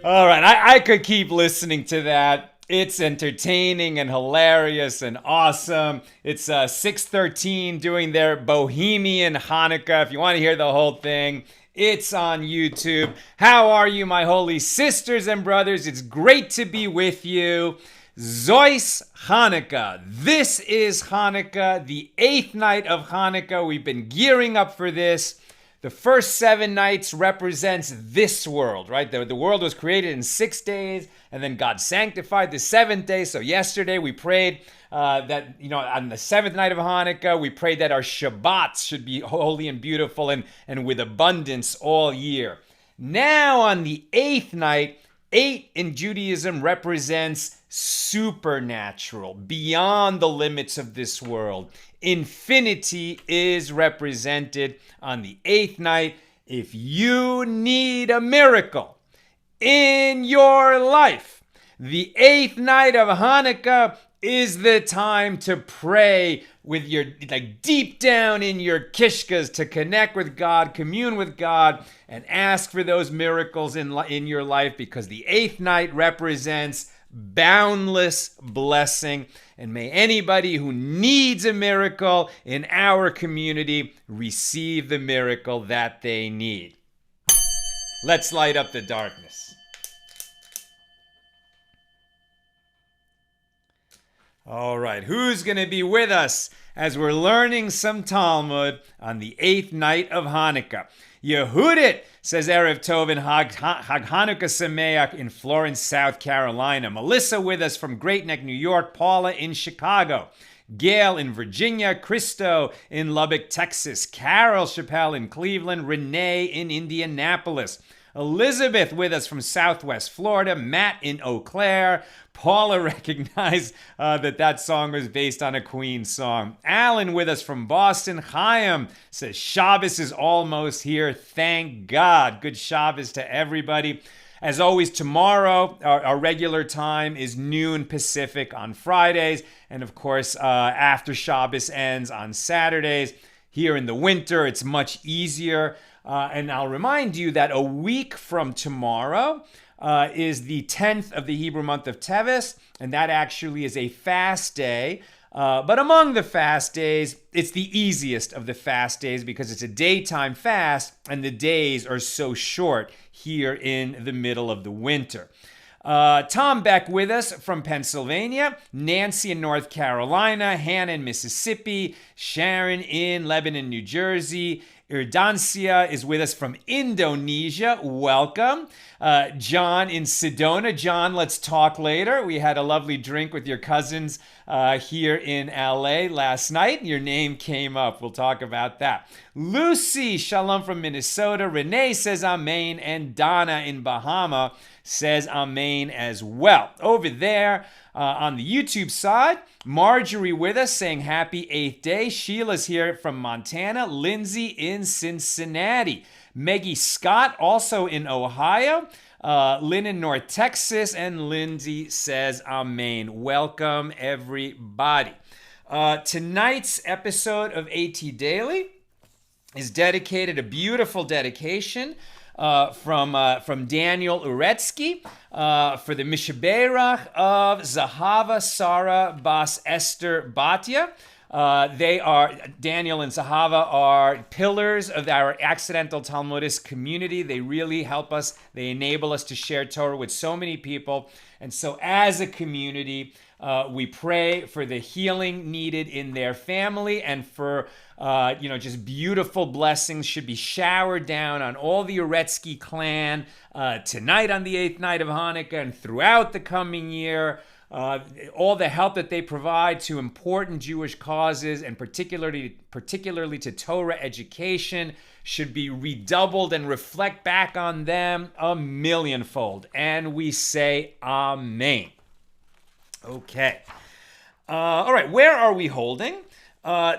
All right, I could keep listening to that. It's entertaining and hilarious and awesome. It's 613 doing their Bohemian Hanukkah. If you want to hear the whole thing, it's on YouTube. How are you, my holy sisters and brothers? It's great to be with you. Zois Hanukkah. This is Hanukkah, the 8th night of Hanukkah. We've been gearing up for this. The first 7 nights represents this world, right? The world was created in 6 days, and then God sanctified the 7th day. So yesterday we prayed that, on the 7th night of Hanukkah, we prayed that our Shabbats should be holy and beautiful and with abundance all year. Now on the 8th night, 8 in Judaism represents supernatural, beyond the limits of this world. Infinity is represented on the 8th night. If you need a miracle in your life, the 8th night of Hanukkah is the time to pray with your, deep down in your kishkas, to connect with God, commune with God, and ask for those miracles in your life, because the 8th night represents boundless blessing. And may anybody who needs a miracle in our community receive the miracle that they need. Let's light up the darkness. All right, who's going to be with us as we're learning some Talmud on the 8th night of Hanukkah? Yehuda says Erev Tov and Hag Hanukkah Sameach in Florence, South Carolina. Melissa with us from Great Neck, New York. Paula in Chicago. Gail in Virginia. Christo in Lubbock, Texas. Carol Chappelle in Cleveland. Renee in Indianapolis. Elizabeth with us from Southwest Florida. Matt in Eau Claire. Paula recognized that song was based on a Queen song. Alan with us from Boston. Chaim says Shabbos is almost here. Thank God. Good Shabbos to everybody. As always, tomorrow, our regular time is noon Pacific on Fridays. And of course, after Shabbos ends on Saturdays. Here in the winter, it's much easier. And I'll remind you that a week from tomorrow is the 10th of the Hebrew month of Teves, and that actually is a fast day. But among the fast days, it's the easiest of the fast days because it's a daytime fast, and the days are so short here in the middle of the winter. Tom Beck with us from Pennsylvania, Nancy in North Carolina, Hannah in Mississippi, Sharon in Lebanon, New Jersey, Irdancia is with us from Indonesia. Welcome. John in Sedona. John, let's talk later. We had a lovely drink with your cousins here in LA last night. Your name came up. We'll talk about that. Lucy, shalom from Minnesota. Renee says amen. And Donna in Bahama says amen as well. Over there on the YouTube side, Marjorie with us saying happy 8th day. Sheila's here from Montana. Lindsay in Cincinnati. Meggie Scott also in Ohio. Lynn in North Texas. And Lindsay says amen. Welcome everybody. Tonight's episode of AT Daily is dedicated, a beautiful dedication from Daniel Uretsky for the Mishaberach of Zahava Sarah Bas Esther Batya. Daniel and Zahava are pillars of our accidental Talmudist community. They really help us. They enable us to share Torah with so many people. And so as a community, we pray for the healing needed in their family and for just beautiful blessings should be showered down on all the Uretsky clan tonight on the 8th night of Hanukkah and throughout the coming year. All the help that they provide to important Jewish causes and particularly to Torah education should be redoubled and reflect back on them a millionfold. And we say amen. Okay. All right, where are we holding? Turn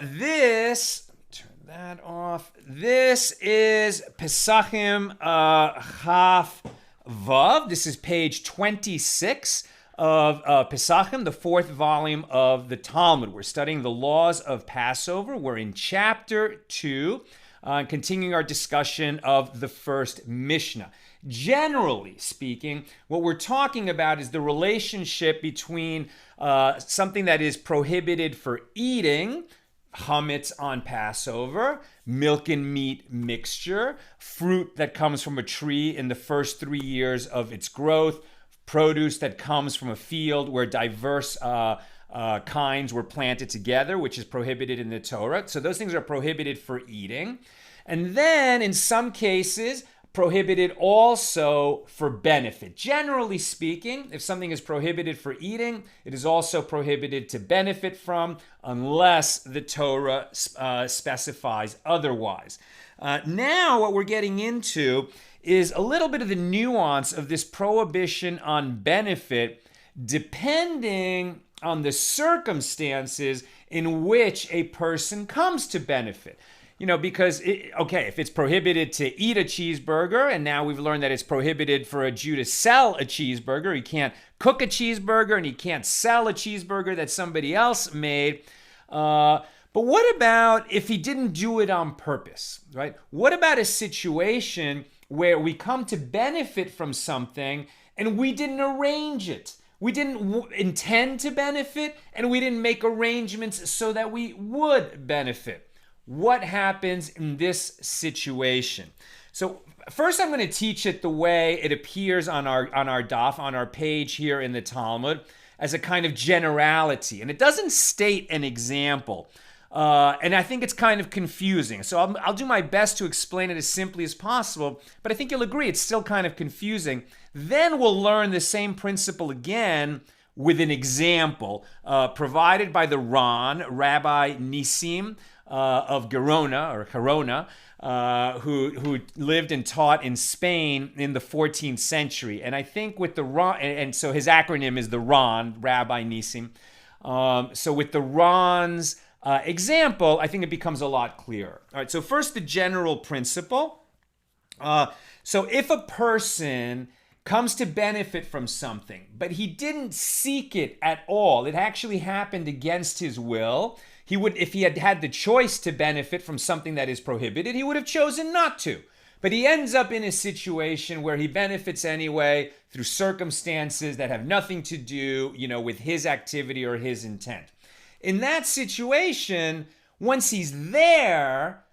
that off. This is Pesachim Chaf Vav. This is page 26 of Pesachim, the 4th volume of the Talmud. We're studying the laws of Passover. We're in chapter 2. continuing our discussion of the first Mishnah. Generally speaking, what we're talking about is the relationship between something that is prohibited for eating, chametz on Passover, milk and meat mixture, fruit that comes from a tree in the first 3 years of its growth, produce that comes from a field where diverse kinds were planted together, which is prohibited in the Torah. So those things are prohibited for eating. And then in some cases, prohibited also for benefit. Generally speaking, if something is prohibited for eating, it is also prohibited to benefit from, unless the Torah specifies otherwise. Now what we're getting into is a little bit of the nuance of this prohibition on benefit, depending on the circumstances in which a person comes to benefit. Because, if it's prohibited to eat a cheeseburger, and now we've learned that it's prohibited for a Jew to sell a cheeseburger. He can't cook a cheeseburger, and he can't sell a cheeseburger that somebody else made. But what about if he didn't do it on purpose, right? What about a situation where we come to benefit from something and we didn't arrange it? We didn't intend to benefit, and we didn't make arrangements so that we would benefit. What happens in this situation? So first I'm going to teach it the way it appears on our daf, on our page here in the Talmud, as a kind of generality. And it doesn't state an example. And I think it's kind of confusing. So I'll do my best to explain it as simply as possible, but I think you'll agree it's still kind of confusing. Then we'll learn the same principle again with an example provided by the Ran, Rabbi Nisim, of Gerona, who lived and taught in Spain in the 14th century. And I think with the Ran, and so his acronym is the Ran, Rabbi Nisim. So with the Ran's example, I think it becomes a lot clearer. All right, so first the general principle. So if a person comes to benefit from something, but he didn't seek it at all, it actually happened against his will, he would, if he had had the choice to benefit from something that is prohibited, he would have chosen not to. But he ends up in a situation where he benefits anyway through circumstances that have nothing to do, with his activity or his intent. In that situation, once he's there,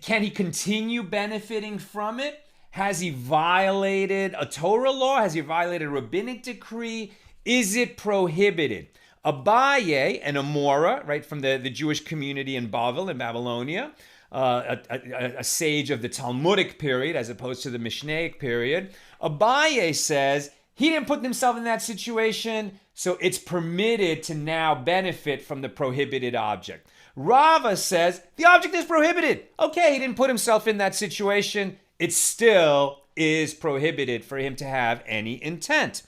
can he continue benefiting from it? Has he violated a Torah law? Has he violated a rabbinic decree? Is it prohibited? Abaye, an Amora, right, from the Jewish community in Bavel, in Babylonia, a sage of the Talmudic period as opposed to the Mishnaic period. Abaye says he didn't put himself in that situation, so it's permitted to now benefit from the prohibited object. Rava says the object is prohibited. Okay, he didn't put himself in that situation. It still is prohibited for him to have any intent.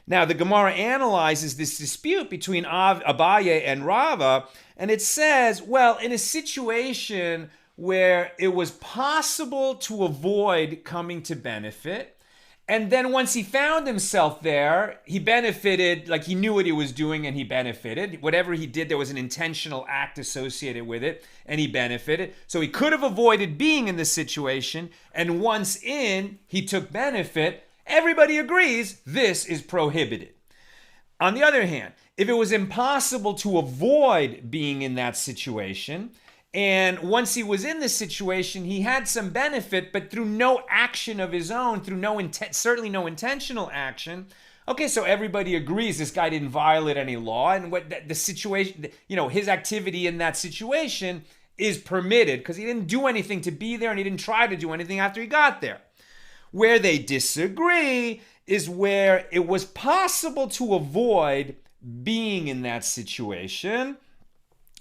Now, the Gemara analyzes this dispute between Abaye and Rava, and it says, well, in a situation where it was possible to avoid coming to benefit, and then once he found himself there, he benefited, like he knew what he was doing and he benefited. Whatever he did, there was an intentional act associated with it, and he benefited. So he could have avoided being in this situation, and once in, he took benefit. Everybody agrees this is prohibited. On the other hand, if it was impossible to avoid being in that situation, and once he was in the situation, he had some benefit, but through no action of his own, through certainly no intentional action, okay, so everybody agrees this guy didn't violate any law, and what the situation, his activity in that situation is permitted because he didn't do anything to be there and he didn't try to do anything after he got there. Where they disagree is where it was possible to avoid being in that situation.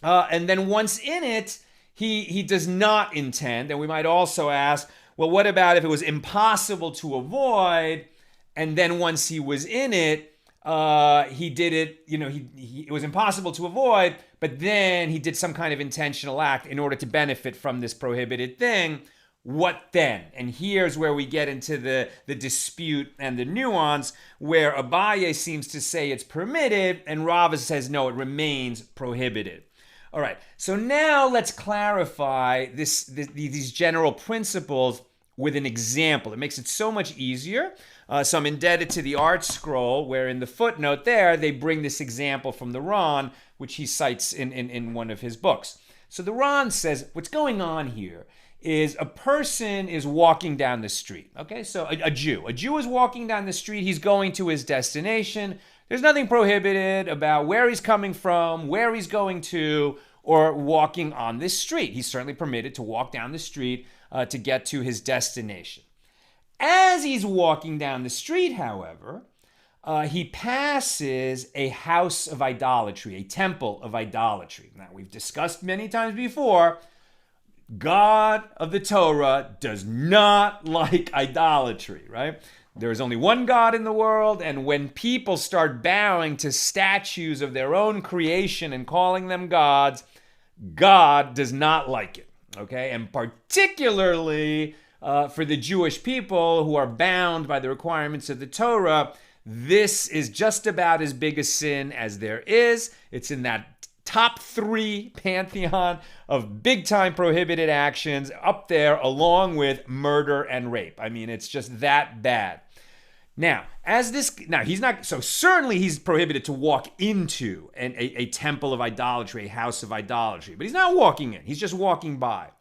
And then once in it, he does not intend. And we might also ask, well, what about if it was impossible to avoid, and then once he was in it, he did it, it was impossible to avoid, but then he did some kind of intentional act in order to benefit from this prohibited thing. What then? And here's where we get into the dispute and the nuance, where Abaye seems to say it's permitted and Rava says no, it remains prohibited. All right, so now let's clarify these general principles with an example. It makes it so much easier. So I'm indebted to the Art Scroll, where in the footnote there, they bring this example from the Ron, which he cites in one of his books. So the Ron says, what's going on here is a person is walking down the street. Okay, so a Jew. A Jew is walking down the street. He's going to his destination. There's nothing prohibited about where he's coming from, where he's going to, or walking on this street. He's certainly permitted to walk down the street to get to his destination. As he's walking down the street, however, he passes a house of idolatry, a temple of idolatry. Now, we've discussed many times before, God of the Torah does not like idolatry, right? There is only one God in the world, and when people start bowing to statues of their own creation and calling them gods, God does not like it, okay? And particularly for the Jewish people who are bound by the requirements of the Torah, this is just about as big a sin as there is. It's in that top 3 pantheon of big-time prohibited actions, up there along with murder and rape. I mean, it's just that bad. Now, certainly he's prohibited to walk into a temple of idolatry, a house of idolatry, but he's not walking in, he's just walking by.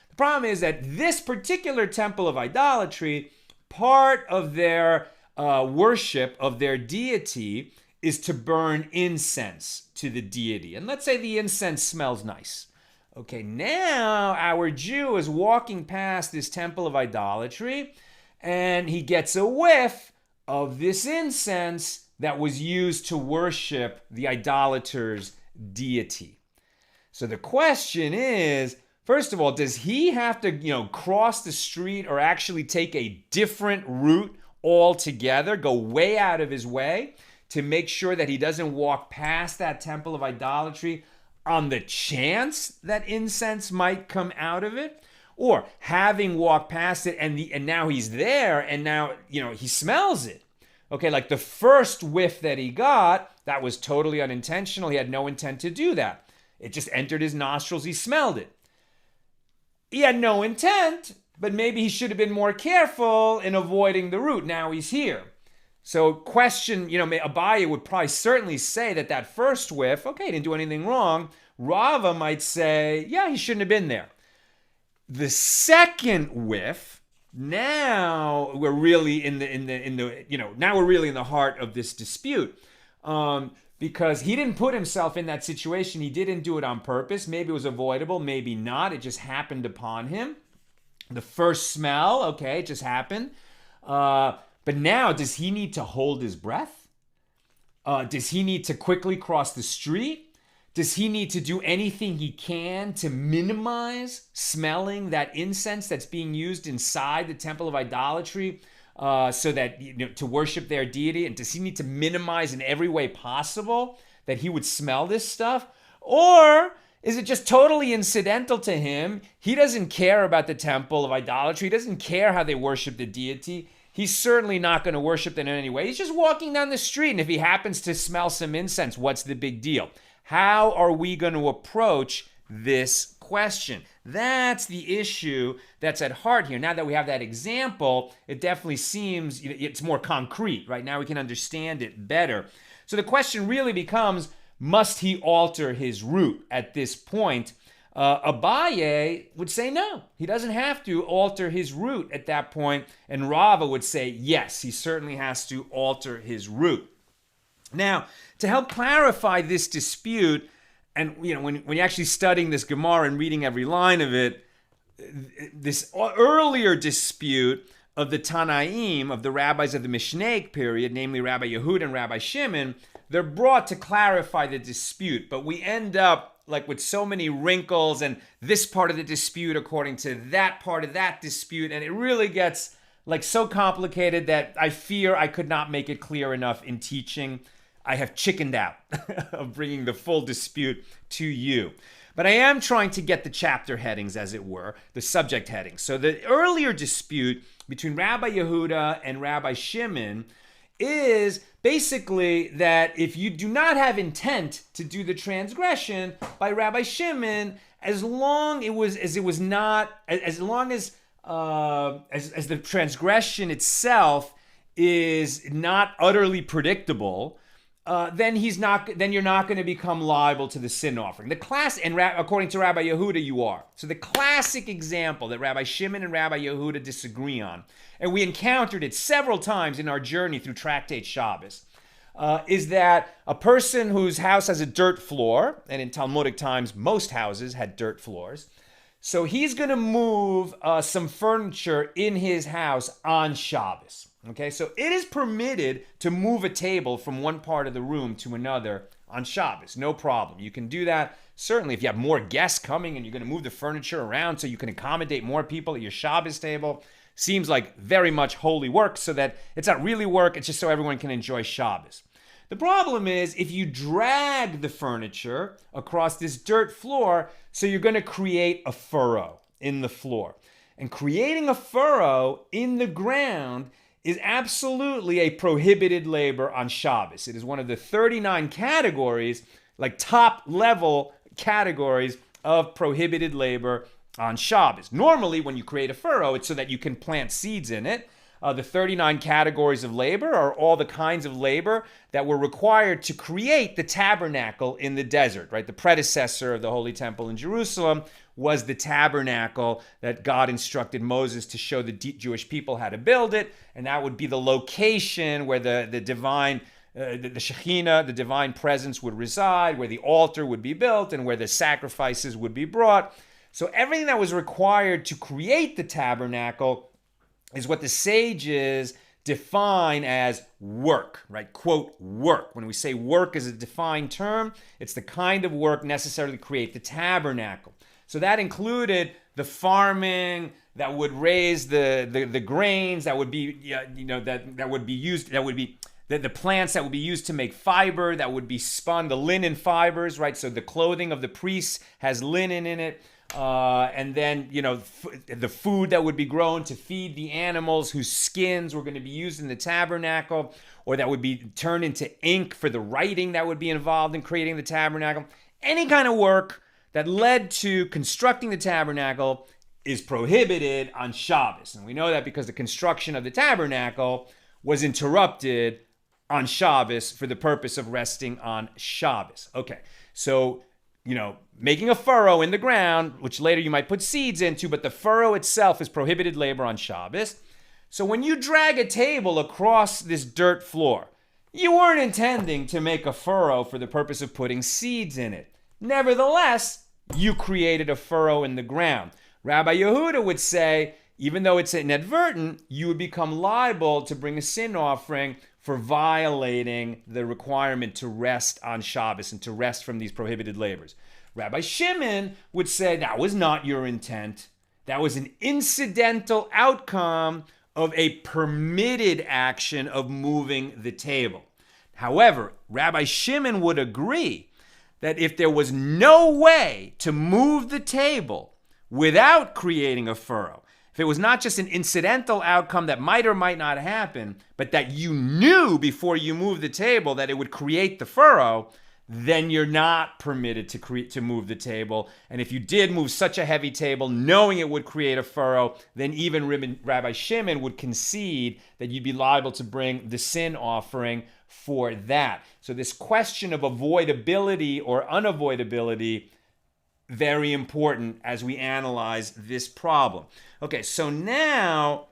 The problem is that this particular temple of idolatry, part of their worship of their deity is to burn incense to the deity. And let's say the incense smells nice. Okay, now our Jew is walking past this temple of idolatry, and he gets a whiff of this incense that was used to worship the idolater's deity. So the question is, first of all, does he have to, cross the street or actually take a different route altogether, go way out of his way to make sure that he doesn't walk past that temple of idolatry on the chance that incense might come out of it? Or having walked past it and now he's there and now, he smells it. Okay, like the first whiff that he got, that was totally unintentional. He had no intent to do that. It just entered his nostrils. He smelled it. He had no intent, but maybe he should have been more careful in avoiding the route. Now he's here. So question, Abaye would probably certainly say that first whiff, okay, he didn't do anything wrong. Rava might say, yeah, he shouldn't have been there. The second whiff, now we're really in the heart of this dispute, because he didn't put himself in that situation. He didn't do it on purpose. Maybe it was avoidable, maybe not. It just happened upon him. The first smell, okay, it just happened. But now, does he need to hold his breath? Does he need to quickly cross the street? Does he need to do anything he can to minimize smelling that incense that's being used inside the temple of idolatry so that, to worship their deity? And does he need to minimize in every way possible that he would smell this stuff? Or is it just totally incidental to him? He doesn't care about the temple of idolatry. He doesn't care how they worship the deity. He's certainly not going to worship them in any way. He's just walking down the street, and if he happens to smell some incense, what's the big deal? How are we going to approach this question? That's the issue that's at heart here. Now that we have that example, it definitely seems it's more concrete. Right now we can understand it better. So the question really becomes, must he alter his route at this point? Abaye would say no. He doesn't have to alter his route at that point. And Rava would say yes, he certainly has to alter his route. Now, to help clarify this dispute, and when you're actually studying this Gemara and reading every line of it, this earlier dispute of the Tanaim, of the rabbis of the Mishnaic period, namely Rabbi Yehuda and Rabbi Shimon, they're brought to clarify the dispute, but we end up like with so many wrinkles and this part of the dispute according to that part of that dispute, and it really gets like so complicated that I fear I could not make it clear enough in teaching. I have chickened out of bringing the full dispute to you. But I am trying to get the chapter headings, as it were, the subject headings. So the earlier dispute between Rabbi Yehuda and Rabbi Shimon is basically that if you do not have intent to do the transgression, by Rabbi Shimon, as long as the transgression itself is not utterly predictable, then you're not going to become liable to the sin offering. According to Rabbi Yehuda, you are. So the classic example that Rabbi Shimon and Rabbi Yehuda disagree on, and we encountered it several times in our journey through Tractate Shabbos, is that a person whose house has a dirt floor, and in Talmudic times, most houses had dirt floors, so he's going to move some furniture in his house on Shabbos. Okay, so it is permitted to move a table from one part of the room to another on Shabbos. No problem. You can do that. Certainly, if you have more guests coming and you're going to move the furniture around so you can accommodate more people at your Shabbos table, seems like very much holy work, so that it's not really work, it's just so everyone can enjoy Shabbos. The problem is if you drag the furniture across this dirt floor, so you're going to create a furrow in the floor. And creating a furrow in the ground is absolutely a prohibited labor on Shabbos. It is one of the 39 categories, like top level categories of prohibited labor on Shabbos. Normally, when you create a furrow, it's so that you can plant seeds in it. The 39 categories of labor are all the kinds of labor that were required to create the tabernacle in the desert, right? The predecessor of the Holy Temple in Jerusalem was the tabernacle that God instructed Moses to show the Jewish people how to build it, and that would be the location where the divine, the Shekhinah, the divine presence would reside, where the altar would be built, and where the sacrifices would be brought. So everything that was required to create the tabernacle is what the sages define as work, right? Quote, work. When we say work is a defined term, it's the kind of work necessary to create the tabernacle. So that included the farming that would raise the grains that would be, that would be used, that would be the plants that would be used to make fiber, that would be spun, the linen fibers, right? So the clothing of the priests has linen in it. And then, the food that would be grown to feed the animals whose skins were going to be used in the tabernacle, or that would be turned into ink for the writing that would be involved in creating the tabernacle. Any kind of work that led to constructing the tabernacle is prohibited on Shabbos. And we know that because the construction of the tabernacle was interrupted on Shabbos for the purpose of resting on Shabbos. Okay, so making a furrow in the ground, which later you might put seeds into, but the furrow itself is prohibited labor on Shabbos. So when you drag a table across this dirt floor, you weren't intending to make a furrow for the purpose of putting seeds in it. Nevertheless, you created a furrow in the ground. Rabbi Yehuda would say, even though it's inadvertent, you would become liable to bring a sin offering for violating the requirement to rest on Shabbos and to rest from these prohibited labors. Rabbi Shimon would say that was not your intent. That was an incidental outcome of a permitted action of moving the table. However, Rabbi Shimon would agree that if there was no way to move the table without creating a furrow, if it was not just an incidental outcome that might or might not happen, but that you knew before you moved the table that it would create the furrow, then you're not permitted to move the table. And if you did move such a heavy table knowing it would create a furrow, then even Rabbi Shimon would concede that you'd be liable to bring the sin offering for that. So this question of avoidability or unavoidability, very important as we analyze this problem. Okay, so now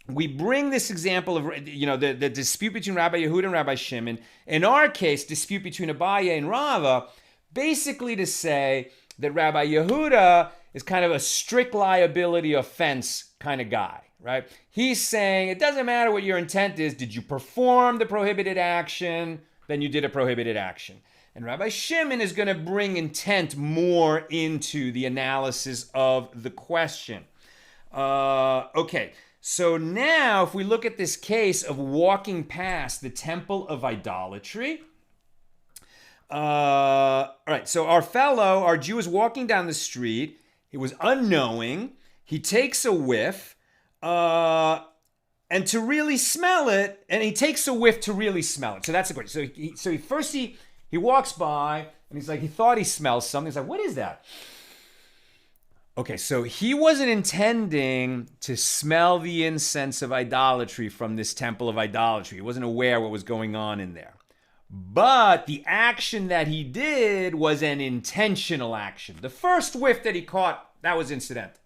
we bring this example of, the dispute between Rabbi Yehuda and Rabbi Shimon. In our case, dispute between Abaye and Rava, basically to say that Rabbi Yehuda is kind of a strict liability offense kind of guy, right? He's saying it doesn't matter what your intent is. Did you perform the prohibited action? Then you did a prohibited action. And Rabbi Shimon is going to bring intent more into the analysis of the question. Okay. So now, if we look at this case of walking past the temple of idolatry, all right, so our Jew is walking down the street. He was unknowing. He takes a whiff, and to really smell it, and he takes a whiff to really smell it. So that's a great. He walks by and he's like, he thought he smells something. He's like, what is that? Okay, so he wasn't intending to smell the incense of idolatry from this temple of idolatry. He wasn't aware what was going on in there. But the action that he did was an intentional action. The first whiff that he caught, that was incidental.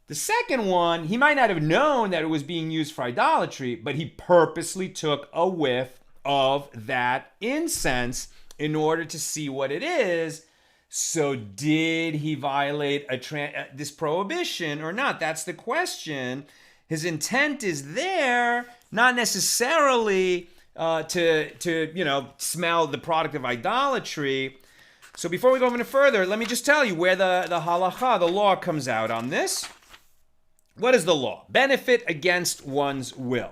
The second one, he might not have known that it was being used for idolatry, but he purposely took a whiff of that incense in order to see what it is. So did he violate this prohibition or not? That's the question. His intent is there, not necessarily to smell the product of idolatry. So before we go any further, let me just tell you where the halacha, the law, comes out on this. What is the law? Benefit against one's will.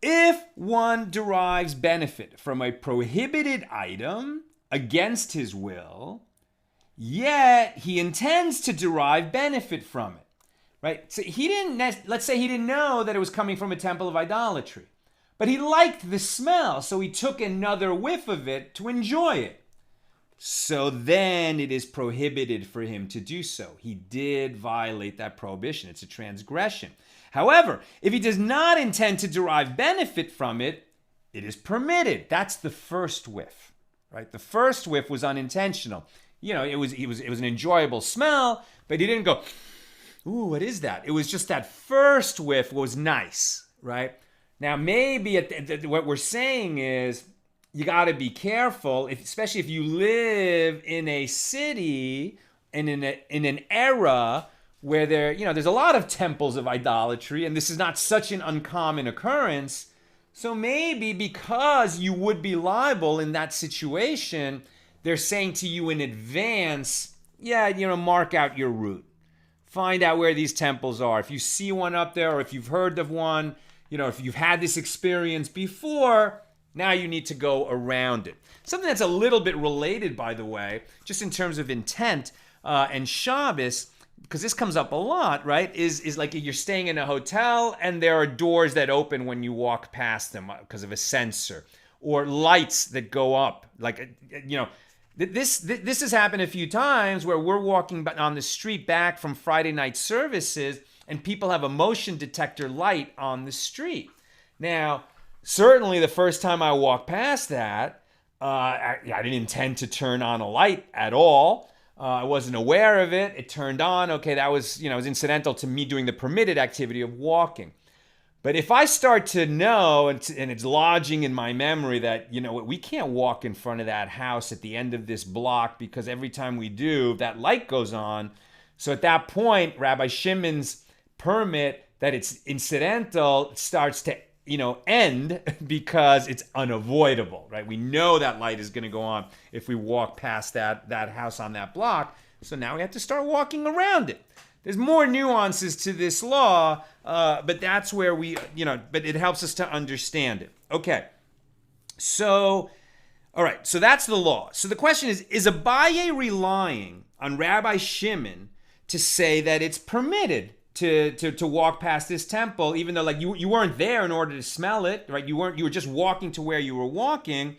If one derives benefit from a prohibited item against his will, yet he intends to derive benefit from it, right? So let's say he didn't know that it was coming from a temple of idolatry, but he liked the smell, so he took another whiff of it to enjoy it. So then it is prohibited for him to do so. He did violate that prohibition. It's a transgression. However, if he does not intend to derive benefit from it, it is permitted. That's the first whiff, right? The first whiff was unintentional. It was an enjoyable smell, but he didn't go, ooh, what is that? It was just that first whiff was nice, right? Now, maybe what we're saying is, you got to be careful, especially if you live in a city and in an era where there's a lot of temples of idolatry, and this is not such an uncommon occurrence. So maybe because you would be liable in that situation, they're saying to you in advance, mark out your route. Find out where these temples are. If you see one up there, or if you've heard of one, if you've had this experience before, now you need to go around it. Something that's a little bit related, by the way, just in terms of intent and Shabbos, because this comes up a lot, right, is like you're staying in a hotel and there are doors that open when you walk past them because of a sensor, or lights that go up. This has happened a few times where we're walking on the street back from Friday night services and people have a motion detector light on the street. Now, certainly the first time I walked past that, I didn't intend to turn on a light at all. I wasn't aware of it. It turned on. Okay, that was, it was incidental to me doing the permitted activity of walking. But if I start to know, and it's lodging in my memory that, we can't walk in front of that house at the end of this block because every time we do, that light goes on. So at that point, Rabbi Shimon's permit that it's incidental starts to end because it's unavoidable, right? We know that light is going to go on if we walk past that house on that block. So now we have to start walking around it. There's more nuances to this law, but that's where but it helps us to understand it. Okay. So, all right. So that's the law. So the question is Abaye relying on Rabbi Shimon to say that it's permitted to walk past this temple, even though you weren't there in order to smell it, right? You were just walking to where you were walking.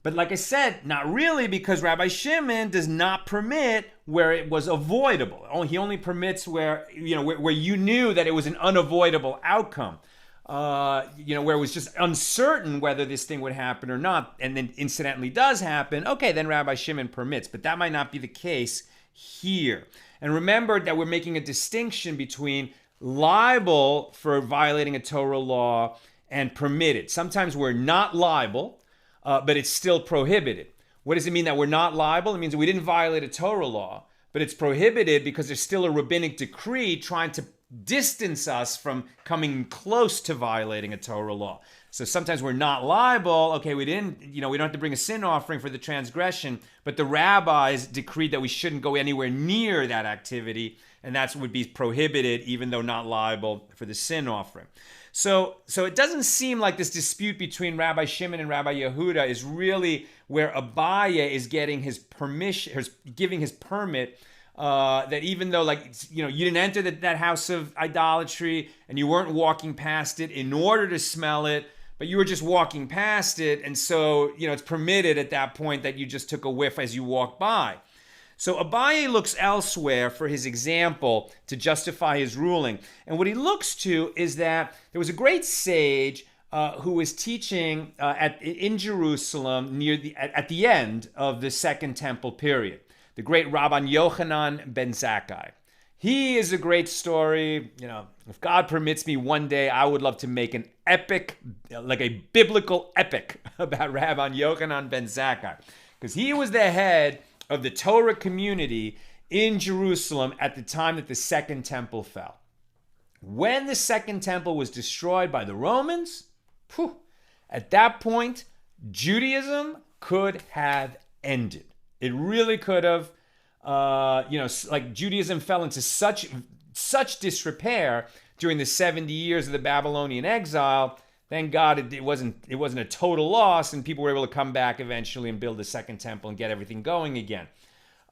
But like I said, not really, because Rabbi Shimon does not permit where it was avoidable. He only permits where you knew that it was an unavoidable outcome. Where it was just uncertain whether this thing would happen or not, and then incidentally does happen. Okay, then Rabbi Shimon permits, but that might not be the case here. And remember that we're making a distinction between liable for violating a Torah law and permitted. Sometimes we're not liable, but it's still prohibited. What does it mean that we're not liable? It means that we didn't violate a Torah law, but it's prohibited because there's still a rabbinic decree trying to distance us from coming close to violating a Torah law. So sometimes we're not liable. Okay, we don't have to bring a sin offering for the transgression, but the rabbis decreed that we shouldn't go anywhere near that activity, and that would be prohibited, even though not liable for the sin offering. So it doesn't seem like this dispute between Rabbi Shimon and Rabbi Yehuda is really where Abaye is getting his permission, giving his permit that even though, like, you didn't enter that house of idolatry and you weren't walking past it in order to smell it, but you were just walking past it, and so, it's permitted at that point that you just took a whiff as you walked by. So Abaye looks elsewhere for his example to justify his ruling. And what he looks to is that there was a great sage who was teaching in Jerusalem at the end of the Second Temple period, the great Rabbi Yochanan ben Zakkai. He is a great story. If God permits me one day, I would love to make an epic, like a biblical epic about Rabbi Yochanan ben Zakkai, because he was the head of the Torah community in Jerusalem at the time that the Second Temple fell. When the Second Temple was destroyed by the Romans, at that point, Judaism could have ended. It really could have. Like Judaism fell into such disrepair during the 70 years of the Babylonian exile. Thank God it wasn't a total loss, and people were able to come back eventually and build the Second Temple and get everything going again.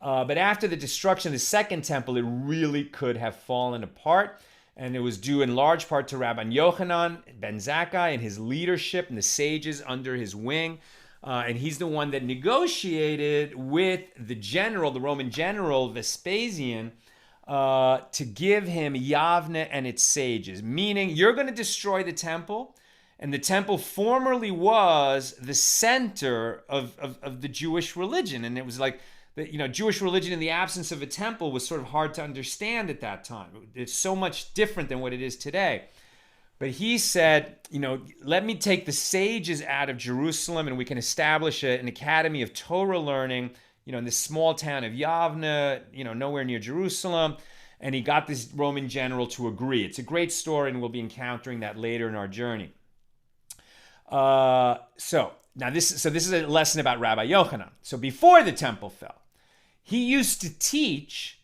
But after the destruction of the Second Temple, it really could have fallen apart, and it was due in large part to Rabbi Yochanan ben Zakkai and his leadership and the sages under his wing. And he's the one that negotiated with the Roman general Vespasian, to give him Yavne and its sages, meaning you're going to destroy the temple. And the temple formerly was the center of the Jewish religion. And it was like, Jewish religion in the absence of a temple was sort of hard to understand at that time. It's so much different than what it is today. But he said, let me take the sages out of Jerusalem and we can establish an academy of Torah learning, in this small town of Yavne, nowhere near Jerusalem. And he got this Roman general to agree. It's a great story, and we'll be encountering that later in our journey. So this is a lesson about Rabbi Yochanan. So before the temple fell, he used to teach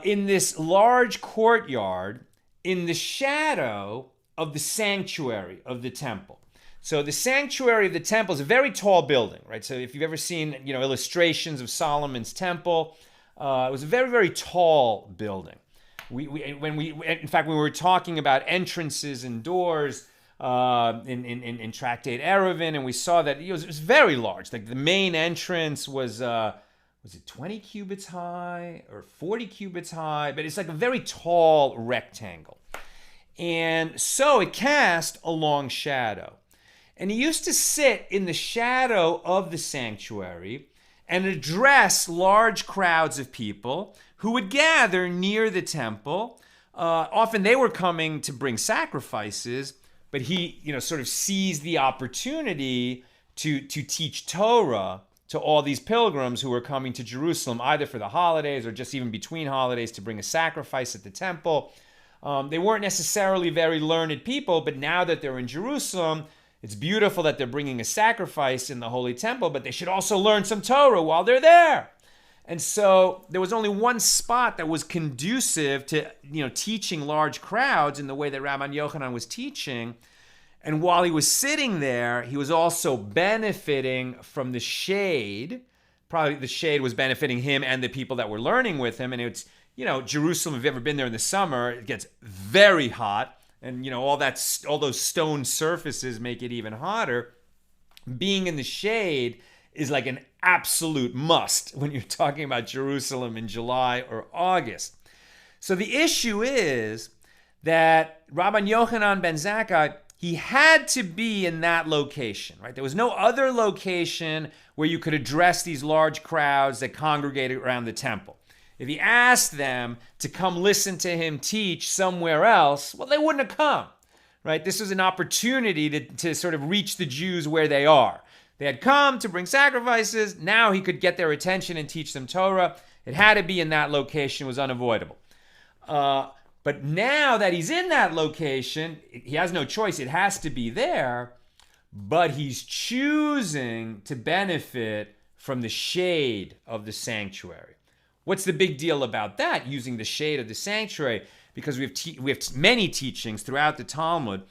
in this large courtyard in the shadow of the sanctuary of the temple. So the sanctuary of the temple is a very tall building, right? So if you've ever seen, illustrations of Solomon's temple, it was a very, very tall building. When we were talking about entrances and doors in Tractate Eruvin, and we saw that it was very large. Like the main entrance was it 20 cubits high or 40 cubits high? But it's like a very tall rectangle. And so it cast a long shadow. And he used to sit in the shadow of the sanctuary and address large crowds of people who would gather near the temple. Often they were coming to bring sacrifices, but he, sort of seized the opportunity to teach Torah to all these pilgrims who were coming to Jerusalem, either for the holidays or just even between holidays to bring a sacrifice at the temple. They weren't necessarily very learned people, but now that they're in Jerusalem, it's beautiful that they're bringing a sacrifice in the Holy Temple, but they should also learn some Torah while they're there. And so there was only one spot that was conducive to, teaching large crowds in the way that Rabbi Yochanan was teaching. And while he was sitting there, he was also benefiting from the shade. Probably the shade was benefiting him and the people that were learning with him. And it's, Jerusalem, if you've ever been there in the summer, it gets very hot. And, all those stone surfaces make it even hotter. Being in the shade is like an absolute must when you're talking about Jerusalem in July or August. So the issue is that Rabbi Yochanan ben Zakkai, he had to be in that location, right? There was no other location where you could address these large crowds that congregated around the temple. If he asked them to come listen to him teach somewhere else, well, they wouldn't have come, right? This was an opportunity to sort of reach the Jews where they are. They had come to bring sacrifices. Now he could get their attention and teach them Torah. It had to be in that location. It was unavoidable. But now that he's in that location, he has no choice. It has to be there. But he's choosing to benefit from the shade of the sanctuary. What's the big deal about that, using the shade of the sanctuary? Because we have many teachings throughout the Talmud,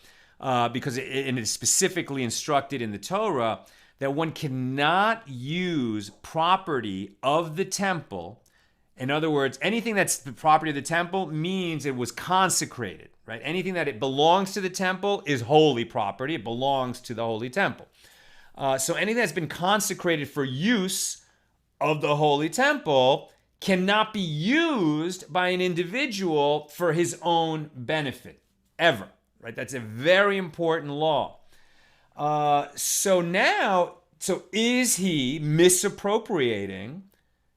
because it is specifically instructed in the Torah that one cannot use property of the temple In other words, anything that's the property of the temple means it was consecrated, right? Anything that it belongs to the temple is holy property. It belongs to the holy temple. So anything that's been consecrated for use of the holy temple cannot be used by an individual for his own benefit, ever, right? That's a very important law. So is he misappropriating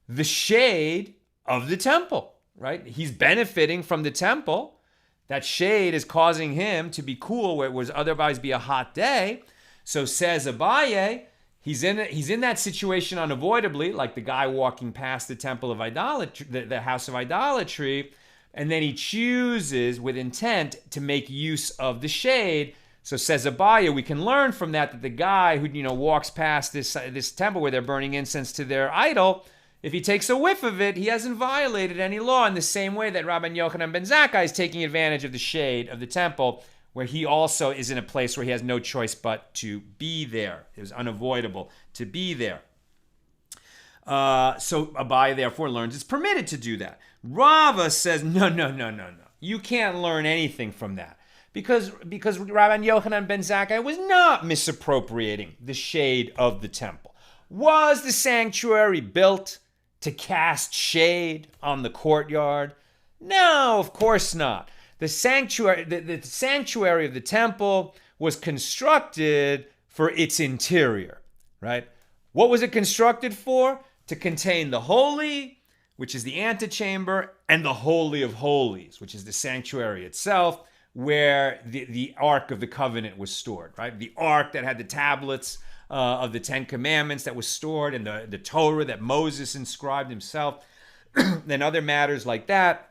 the shade of the temple, right? He's benefiting from the temple. That shade is causing him to be cool where it would otherwise be a hot day. So says Abaye, he's in that situation unavoidably, like the guy walking past the temple of idolatry, the house of idolatry, and then he chooses with intent to make use of the shade. So says Abaye, we can learn from that the guy who walks past this temple where they're burning incense to their idol, if he takes a whiff of it, he hasn't violated any law, in the same way that Rabbi Yochanan ben Zakkai is taking advantage of the shade of the temple, where he also is in a place where he has no choice but to be there. It was unavoidable to be there. So Abaye therefore learns it's permitted to do that. Rava says, no. You can't learn anything from that. Because Rabbi Yochanan ben Zakkai was not misappropriating the shade of the temple. Was the sanctuary built to cast shade on the courtyard? No, of course not. The sanctuary of the temple was constructed for its interior, right? What was it constructed for? To contain the holy, which is the antechamber, and the holy of holies, which is the sanctuary itself, where the Ark of the Covenant was stored, right? The Ark that had the tablets of the Ten Commandments that was stored, and the Torah that Moses inscribed himself, and other matters like that.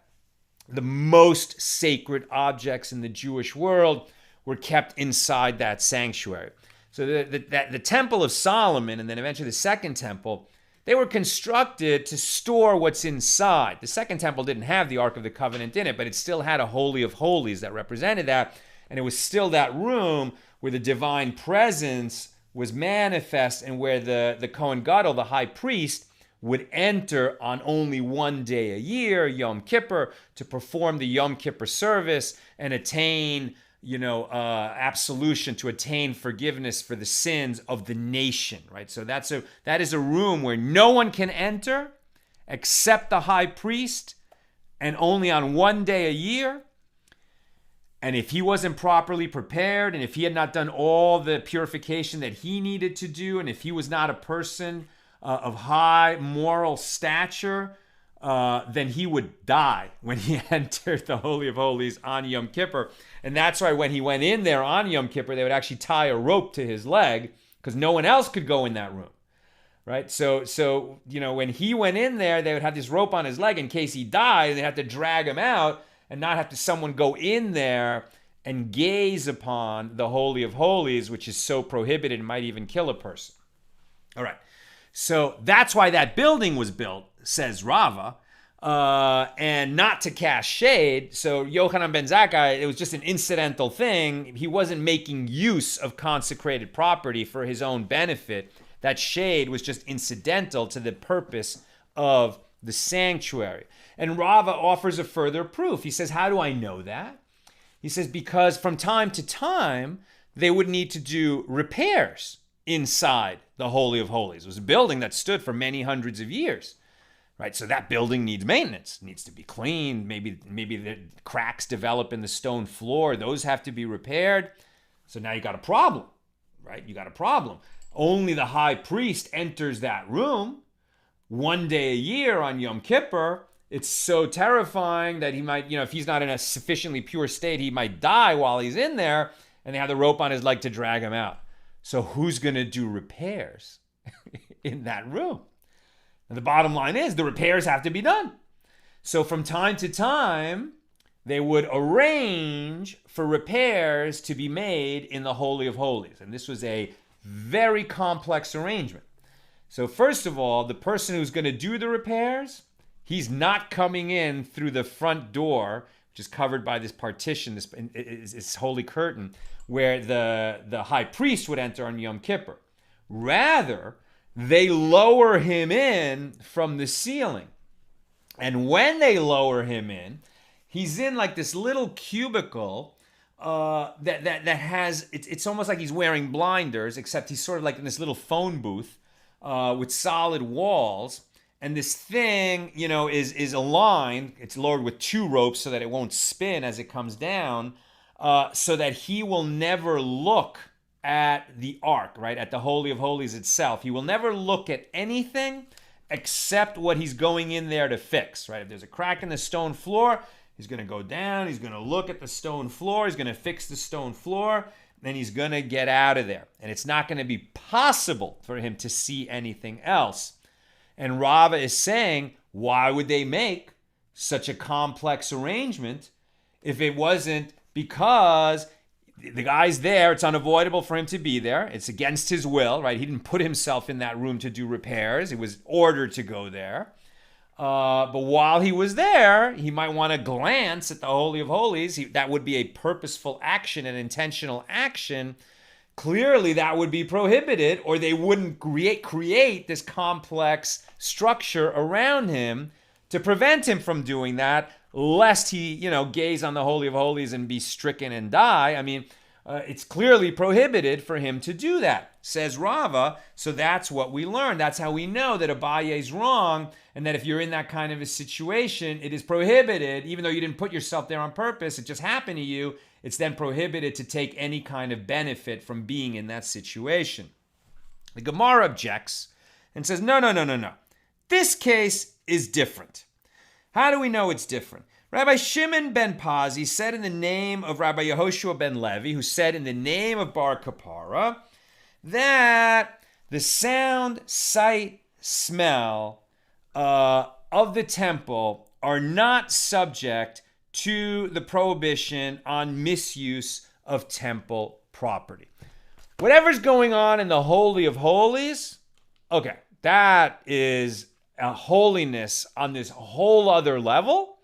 The most sacred objects in the Jewish world were kept inside that sanctuary. So the Temple of Solomon, and then eventually the Second Temple, they were constructed to store what's inside. The Second Temple didn't have the Ark of the Covenant in it, but it still had a Holy of Holies that represented that, and it was still that room where the divine presence was manifest, and where the Kohen Gadol, the high priest, would enter on only one day a year, Yom Kippur, to perform the Yom Kippur service and attain, absolution, to attain forgiveness for the sins of the nation, right? So that is a room where no one can enter except the high priest, and only on one day a year. And if he wasn't properly prepared, and if he had not done all the purification that he needed to do, and if he was not a person of high moral stature, then he would die when he entered the Holy of Holies on Yom Kippur. And that's why when he went in there on Yom Kippur, they would actually tie a rope to his leg, because no one else could go in that room, right? So when he went in there, they would have this rope on his leg in case he died, and they'd have to drag him out and not have to someone go in there and gaze upon the Holy of Holies, which is so prohibited and might even kill a person. All right. So that's why that building was built, says Rava, and not to cast shade. So Yochanan ben Zakkai, it was just an incidental thing. He wasn't making use of consecrated property for his own benefit. That shade was just incidental to the purpose of the sanctuary. And Rava offers a further proof. He says, how do I know that? He says, because from time to time, they would need to do repairs inside the Holy of Holies. It was a building that stood for many hundreds of years, right? So that building needs maintenance, needs to be cleaned. Maybe the cracks develop in the stone floor. Those have to be repaired. So now you got a problem, right? You got a problem. Only the high priest enters that room one day a year on Yom Kippur. It's so terrifying that he might, if he's not in a sufficiently pure state, he might die while he's in there, and they have the rope on his leg to drag him out. So who's going to do repairs in that room? And the bottom line is the repairs have to be done. So from time to time, they would arrange for repairs to be made in the Holy of Holies. And this was a very complex arrangement. So first of all, the person who's going to do the repairs, he's not coming in through the front door, which is covered by this partition, this holy curtain, where the high priest would enter on Yom Kippur. Rather, they lower him in from the ceiling. And when they lower him in, he's in like this little cubicle that has, it's almost like he's wearing blinders, except he's sort of like in this little phone booth with solid walls. And this thing, is aligned. It's lowered with 2 ropes so that it won't spin as it comes down, so that he will never look at the ark, right? At the Holy of Holies itself. He will never look at anything except what he's going in there to fix, right? If there's a crack in the stone floor, he's going to go down, he's going to look at the stone floor, he's going to fix the stone floor, then he's going to get out of there. And it's not going to be possible for him to see anything else. And Rava is saying, why would they make such a complex arrangement if it wasn't because the guy's there, it's unavoidable for him to be there, it's against his will, right? He didn't put himself in that room to do repairs, he was ordered to go there. But while he was there, he might want to glance at the Holy of Holies. That would be a purposeful action, an intentional action. Clearly, that would be prohibited, or they wouldn't create this complex structure around him to prevent him from doing that, lest he, gaze on the Holy of Holies and be stricken and die. I mean, it's clearly prohibited for him to do that, says Rava. So that's what we learn. That's how we know that Abaye is wrong, and that if you're in that kind of a situation, it is prohibited, even though you didn't put yourself there on purpose, it just happened to you, it's then prohibited to take any kind of benefit from being in that situation. The Gemara objects and says, no. This case is different. How do we know it's different? Rabbi Shimon ben Pazi said in the name of Rabbi Yehoshua ben Levi, who said in the name of Bar Kapara, that the sound, sight, smell of the temple are not subject to the prohibition on misuse of temple property. Whatever's going on in the Holy of Holies, okay, that is a holiness on this whole other level,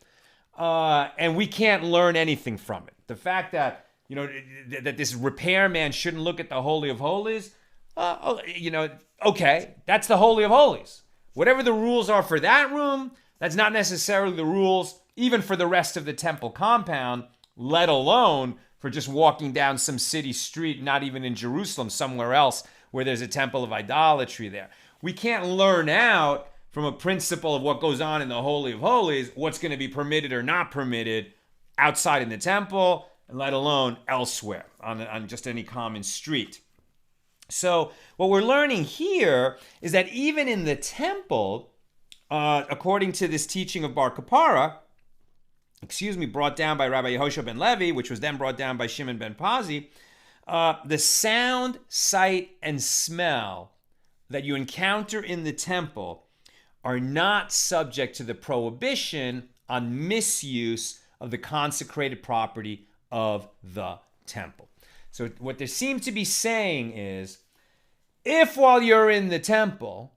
and we can't learn anything from it. The fact that, that this repairman shouldn't look at the Holy of Holies, okay, that's the Holy of Holies. Whatever the rules are for that room, that's not necessarily the rules even for the rest of the temple compound, let alone for just walking down some city street, not even in Jerusalem, somewhere else where there's a temple of idolatry there. We can't learn out from a principle of what goes on in the Holy of Holies, what's going to be permitted or not permitted outside in the temple, and let alone elsewhere on just any common street. So what we're learning here is that even in the temple, according to this teaching of Bar Kapara, brought down by Rabbi Yehoshua ben Levi, which was then brought down by Shimon ben Pazi, the sound, sight, and smell that you encounter in the temple are not subject to the prohibition on misuse of the consecrated property of the temple. So what they seem to be saying is, if while you're in the temple,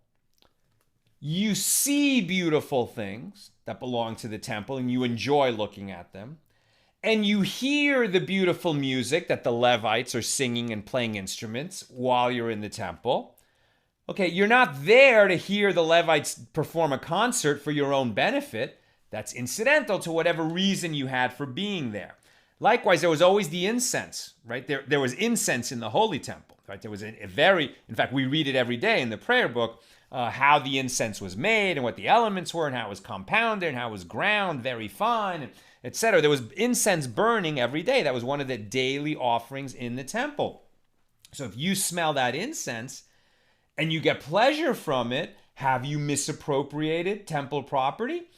you see beautiful things that belong to the temple and you enjoy looking at them, and you hear the beautiful music that the Levites are singing and playing instruments while you're in the temple, okay, you're not there to hear the Levites perform a concert for your own benefit. That's incidental to whatever reason you had for being there. Likewise, there was always the incense, right? There was incense in the Holy Temple, right? There was in fact, we read it every day in the prayer book, how the incense was made and what the elements were and how it was compounded and how it was ground very fine, etc. There was incense burning every day. That was one of the daily offerings in the temple. So if you smell that incense and you get pleasure from it, have you misappropriated temple property?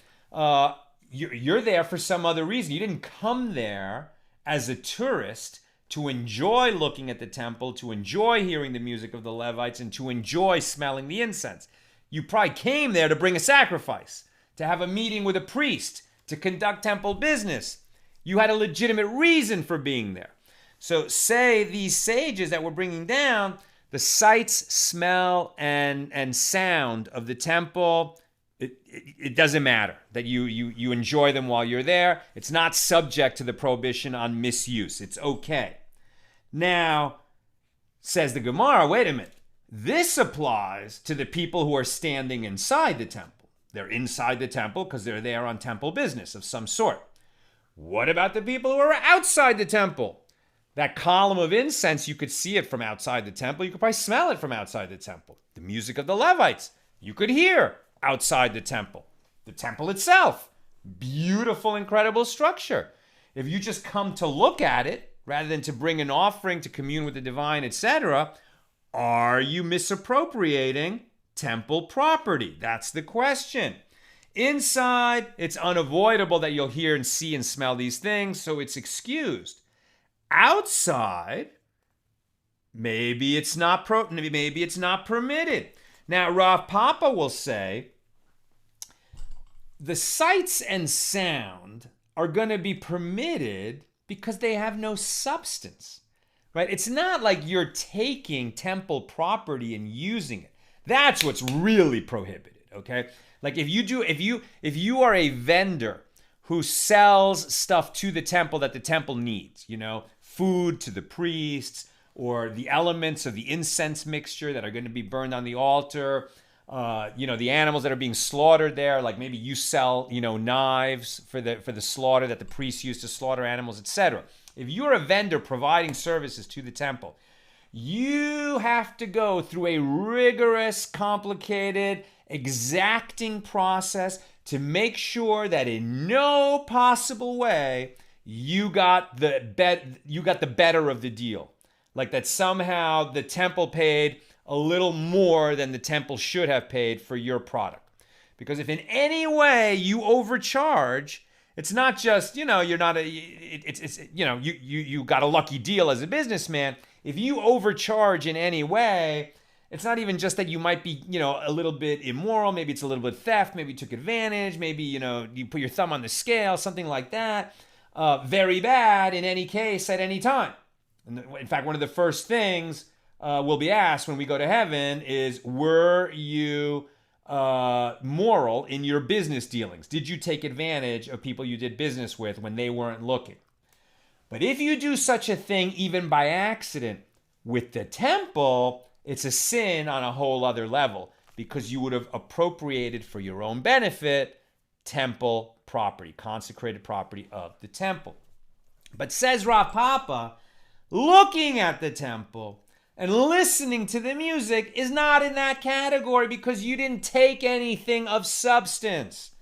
You're there for some other reason. You didn't come there as a tourist to enjoy looking at the temple, to enjoy hearing the music of the Levites, and to enjoy smelling the incense. You probably came there to bring a sacrifice, to have a meeting with a priest, to conduct temple business. You had a legitimate reason for being there. So say these sages that we're bringing down, the sights, smell, and sound of the temple, it doesn't matter that you enjoy them while you're there. It's not subject to the prohibition on misuse. It's okay. Now, says the Gemara, wait a minute. This applies to the people who are standing inside the temple. They're inside the temple because they're there on temple business of some sort. What about the people who are outside the temple? That column of incense, you could see it from outside the temple. You could probably smell it from outside the temple. The music of the Levites, you could hear outside the temple. The temple itself, beautiful, incredible structure. If you just come to look at it, rather than to bring an offering, to commune with the divine, etc., are you misappropriating temple property? That's the question. Inside, it's unavoidable that you'll hear and see and smell these things, so it's excused. Outside, maybe it's not permitted. Now, Rav Papa will say the sights and sound are going to be permitted because they have no substance, right? It's not like you're taking temple property and using it. That's what's really prohibited, okay? Like if you are a vendor who sells stuff to the temple that the temple needs, food to the priests, or the elements of the incense mixture that are going to be burned on the altar, the animals that are being slaughtered there, like maybe you sell, knives for the slaughter that the priests use to slaughter animals, etc. If you're a vendor providing services to the temple, you have to go through a rigorous, complicated, exacting process to make sure that in no possible way you got the better of the deal. Like that somehow the temple paid a little more than the temple should have paid for your product. Because if in any way you overcharge, it's not just, you got a lucky deal as a businessman. If you overcharge in any way, it's not even just that you might be, a little bit immoral. Maybe it's a little bit theft. Maybe you took advantage. Maybe, you put your thumb on the scale, something like that. Very bad in any case at any time. In fact, one of the first things we'll be asked when we go to heaven is, were you moral in your business dealings? Did you take advantage of people you did business with when they weren't looking? But if you do such a thing even by accident with the temple, it's a sin on a whole other level because you would have appropriated for your own benefit temple property, consecrated property of the temple. But says Rav Papa, looking at the temple and listening to the music is not in that category because you didn't take anything of substance.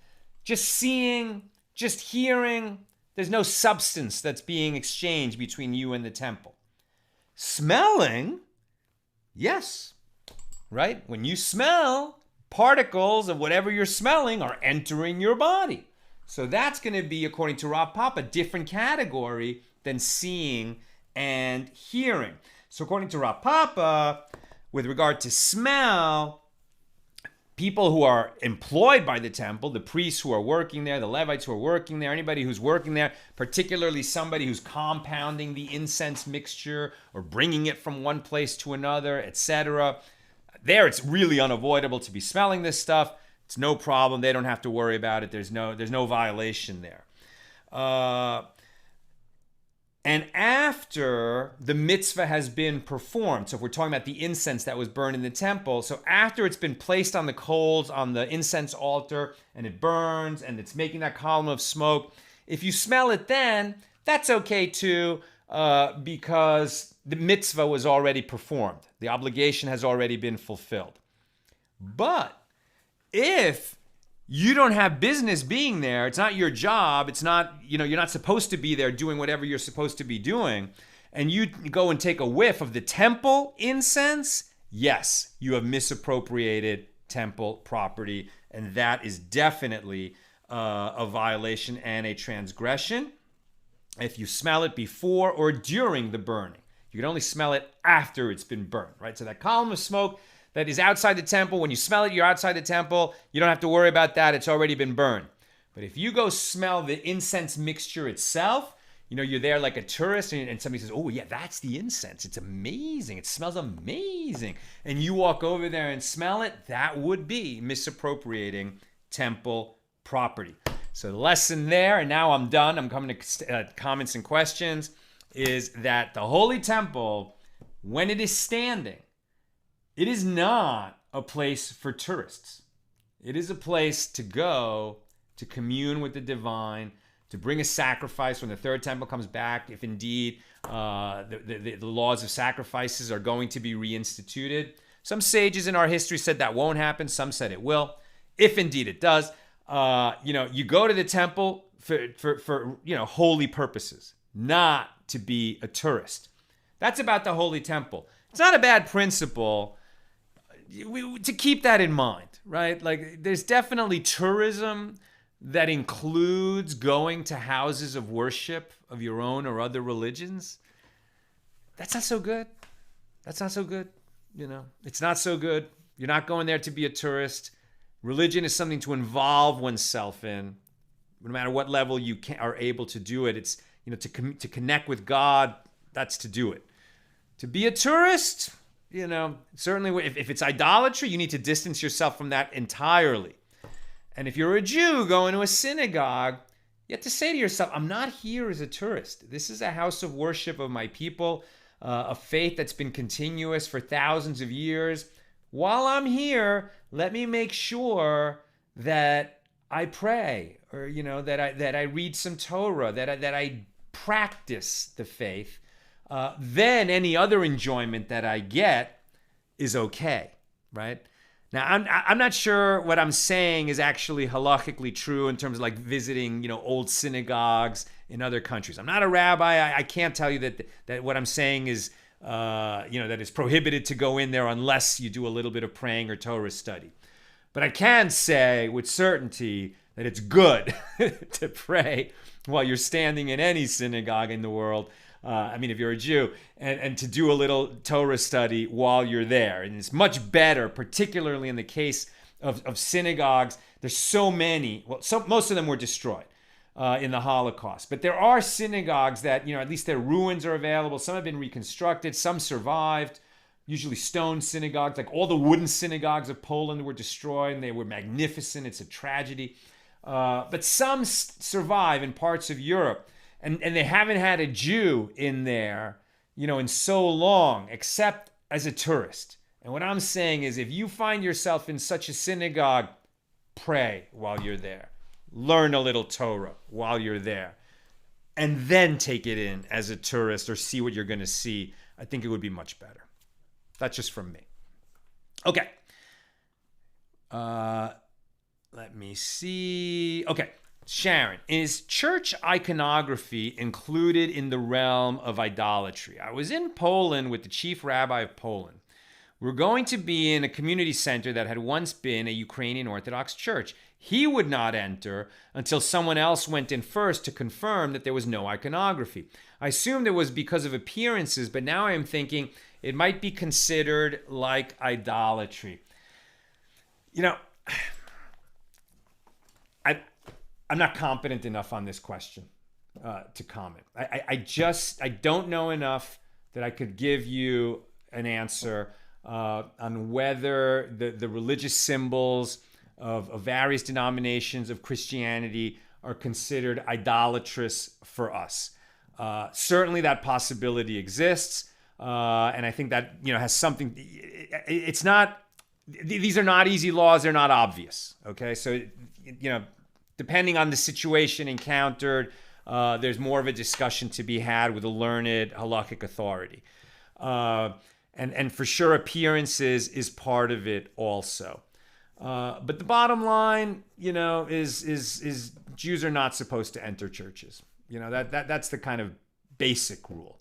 Just seeing, just hearing, there's no substance that's being exchanged between you and the temple. Smelling, yes, right? When you smell, particles of whatever you're smelling are entering your body. So that's going to be, according to Rav Papa, a different category than seeing and hearing. So according to Rav Papa, with regard to smell, people who are employed by the temple, the priests who are working there, the Levites who are working there, anybody who's working there, particularly somebody who's compounding the incense mixture or bringing it from one place to another, etc. There, it's really unavoidable to be smelling this stuff. It's no problem. They don't have to worry about it. There's no violation there. And after the mitzvah has been performed, so if we're talking about the incense that was burned in the temple, so after it's been placed on the coals on the incense altar and it burns and it's making that column of smoke, if you smell it then, that's okay too, because the mitzvah was already performed. The obligation has already been fulfilled. But if you don't have business being there, it's not your job, it's not, you're not supposed to be there doing whatever you're supposed to be doing, and you go and take a whiff of the temple incense, yes, you have misappropriated temple property, and that is definitely a violation and a transgression. If you smell it before or during the burning, you can only smell it after it's been burned, right? So that column of smoke that is outside the temple, when you smell it, you're outside the temple. You don't have to worry about that. It's already been burned. But if you go smell the incense mixture itself, you're there like a tourist and somebody says, oh yeah, that's the incense. It's amazing. It smells amazing. And you walk over there and smell it, that would be misappropriating temple property. So the lesson there, and now I'm done. I'm coming to comments and questions, is that the Holy Temple, when it is standing, it is not a place for tourists. It is a place to go to commune with the divine, to bring a sacrifice when the third temple comes back, if indeed the laws of sacrifices are going to be reinstituted. Some sages in our history said that won't happen. Some said it will. If indeed it does, you go to the temple for holy purposes, not to be a tourist. That's about the holy temple. It's not a bad principle to keep that in mind, right? Like, there's definitely tourism that includes going to houses of worship of your own or other religions. That's not so good. It's not so good. You're not going there to be a tourist. Religion is something to involve oneself in. No matter what level you are able to do it, it's to connect with God. That's to do it. To be a tourist, certainly if it's idolatry, you need to distance yourself from that entirely. And if you're a Jew going to a synagogue, you have to say to yourself, I'm not here as a tourist. This is a house of worship of my people, a faith that's been continuous for thousands of years. While I'm here, let me make sure that I pray, or that I read some Torah, that I practice the faith. Then any other enjoyment that I get is okay, right? Now, I'm not sure what I'm saying is actually halachically true in terms of like visiting, old synagogues in other countries. I'm not a rabbi. I can't tell you that what I'm saying is, that it's prohibited to go in there unless you do a little bit of praying or Torah study. But I can say with certainty that it's good to pray while you're standing in any synagogue in the world. If you're a Jew, and to do a little Torah study while you're there. And it's much better, particularly in the case of synagogues. There's so many, most of them were destroyed in the Holocaust. But there are synagogues that, at least their ruins are available. Some have been reconstructed, some survived, usually stone synagogues. Like all the wooden synagogues of Poland were destroyed, and they were magnificent. It's a tragedy. But some survive in parts of Europe. And they haven't had a Jew in there, in so long, except as a tourist. And what I'm saying is, if you find yourself in such a synagogue, pray while you're there. Learn a little Torah while you're there. And then take it in as a tourist or see what you're going to see. I think it would be much better. That's just from me. Okay. Let me see. Okay. Sharon, is church iconography included in the realm of idolatry? I was in Poland with the chief rabbi of Poland. We're going to be in a community center that had once been a Ukrainian Orthodox church. He would not enter until someone else went in first to confirm that there was no iconography. I assumed it was because of appearances, but now I am thinking it might be considered like idolatry. I'm not competent enough on this question to comment. I don't know enough that I could give you an answer on whether the religious symbols of various denominations of Christianity are considered idolatrous for us. Certainly that possibility exists, and I think that has something. It's not. These are not easy laws. They're not obvious. Okay, so depending on the situation encountered, there's more of a discussion to be had with a learned halakhic authority. And for sure, appearances is part of it also. But the bottom line, is Jews are not supposed to enter churches. That's the kind of basic rule.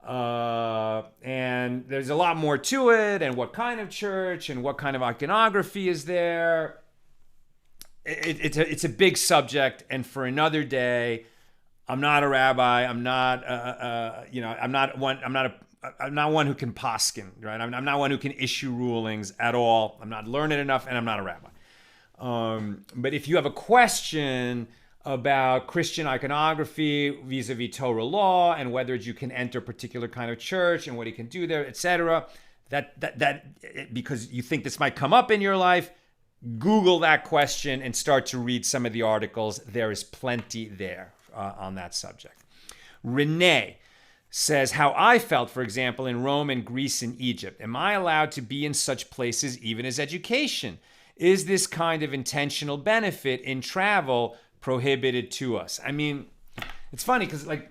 And there's a lot more to it, and what kind of church and what kind of iconography is there. It's a big subject, and for another day. I'm not a rabbi. I'm not I'm not one who can paskin, right? I'm not one who can issue rulings at all. I'm not learned enough, and I'm not a rabbi. But if you have a question about Christian iconography vis-a-vis Torah law and whether you can enter a particular kind of church and what you can do there, etc., that because you think this might come up in your life, Google that question and start to read some of the articles. There is plenty there on that subject. Renee says, how I felt, for example, in Rome and Greece and Egypt. Am I allowed to be in such places even as education? is this kind of intentional benefit in travel prohibited to us? I mean, it's funny because, like,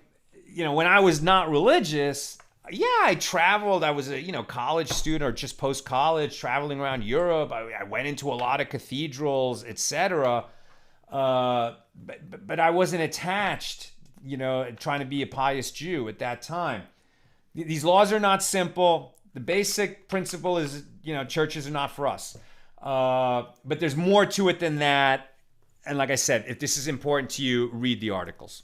when I was not religious, yeah, I traveled. I was a college student or just post college, traveling around Europe. I went into a lot of cathedrals, etc. But I wasn't attached, trying to be a pious Jew at that time. These laws are not simple. The basic principle is, churches are not for us. But there's more to it than that. And like I said, if this is important to you, read the articles.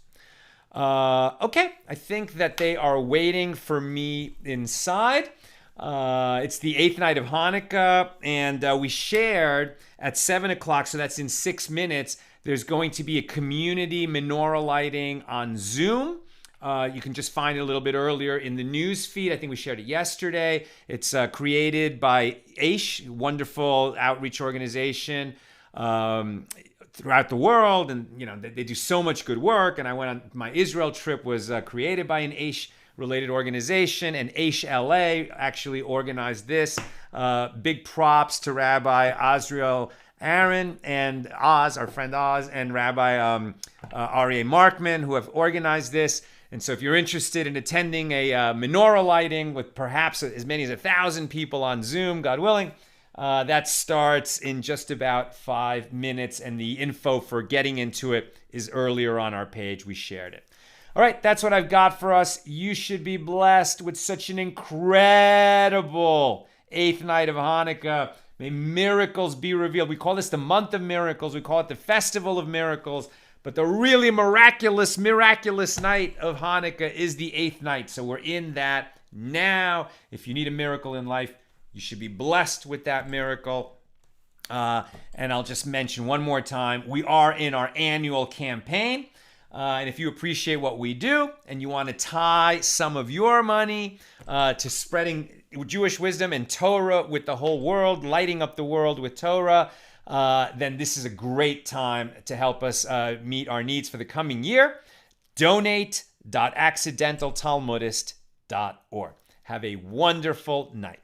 Okay, I think that they are waiting for me inside. It's the 8th night of Hanukkah, and we shared at 7 o'clock, so that's in 6 minutes. There's going to be a community menorah lighting on Zoom. You can just find it a little bit earlier in the news feed. I think we shared it yesterday. It's created by Aish, wonderful outreach organization throughout the world, and they do so much good work. And I went on my Israel trip, was created by an Aish related organization, and Aish LA actually organized this. Big props to Rabbi Azriel Aaron and Oz, our friend Oz, and Rabbi Aryeh Markman, who have organized this. And so if you're interested in attending a menorah lighting with perhaps as many as 1,000 people on Zoom, God willing, that starts in just about 5 minutes. And the info for getting into it is earlier on our page. We shared it. All right, that's what I've got for us. You should be blessed with such an incredible 8th night of Hanukkah. May miracles be revealed. We call this the month of miracles. We call it the festival of miracles. But the really miraculous night of Hanukkah is the 8th night. So we're in that now. If you need a miracle in life, you should be blessed with that miracle. And I'll just mention one more time, we are in our annual campaign. And if you appreciate what we do and you want to tie some of your money to spreading Jewish wisdom and Torah with the whole world, lighting up the world with Torah, then this is a great time to help us meet our needs for the coming year. Donate.accidentaltalmudist.org. Have a wonderful night.